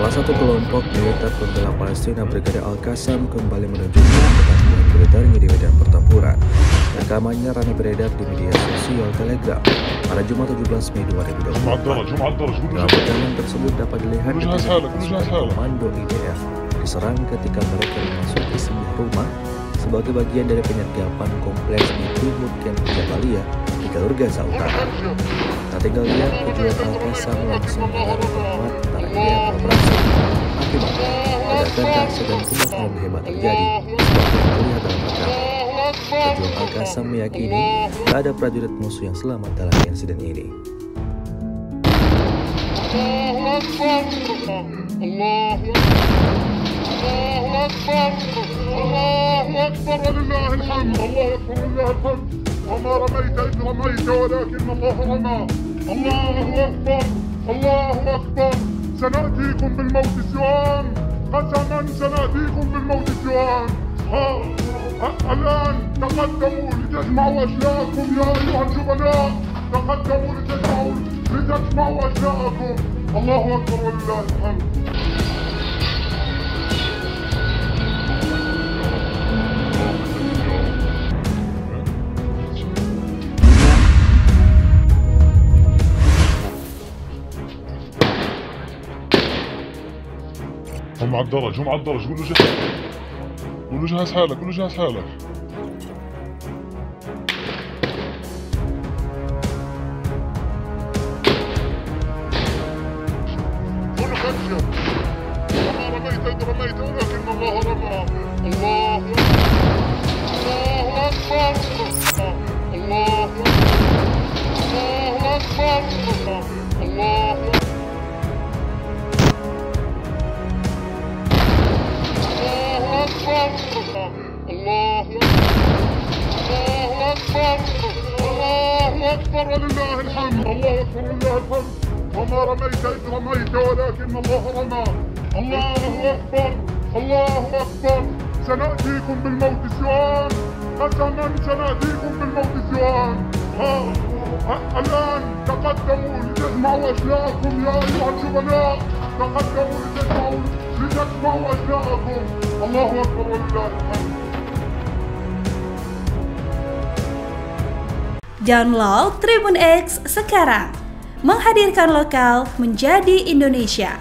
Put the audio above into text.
Salah satu kelompok militer pembela Palestina Brigade Al-Qassam kembali menunjukkan keteguhan militernya di medan pertempuran. Rekamannya ramai beredar di media sosial Telegram pada Jumat 17 Mei 2024. Dalam rekaman tersebut dapat dilihat komando IDF diserang ketika mereka memasuki sebuah rumah sebagai bagian dari penyergapan kompleks di Timur Camp Jabalia di Jalur Gaza Utara. Tak tinggal lihat, pejuang Al-Qassam langsung mengarah tempat tentara IDF beroperasi. Akibatnya, ledakan dahsyat dan kebakaran hebat terjadi seperti yang terlihat dalam rekaman. Pejuang Al-Qassam meyakini tak ada prajurit musuh yang selamat dalam insiden ini. الله أكبر ولله الحمد. الله أكبر ولله الحمد. وما رميت إذ رميت ولكن الله رمى. الله أكبر. الله أكبر. سنأتيكم بالموت سوان. قسما سنأتيكم بالموت سوان. الآن تقدموا لتجمعوا أشلاءكم يا أيها الجبناء. تقدموا لتجمعوا أشلاءكم. الله أكبر ولله الحمد. هم على الدرج، هم على الدرج. قول له جهز، قول له جهز حالك، قول له جهز حالك. قول له خشب. وما رميت إذ رميت ولكن الله رمى. الله أكبر. الله أكبر. الله الله أكبر. الله أكبر ولله الحمد. الله أكبر ولله الحمد. وما رميت إذ رميت ولكن الله رمى. الله أكبر. الله أكبر. سنأتيكم بالموت سوان. قسما سنأتيكم بالموت سوان. الآن تقدموا لتجمعوا أشلاءكم يا أيها الجبناء. تقدموا لتجمعوا أشلاءكم. الله أكبر ولله الحمد. Download Tribun X sekarang, menghadirkan lokal menjadi Indonesia.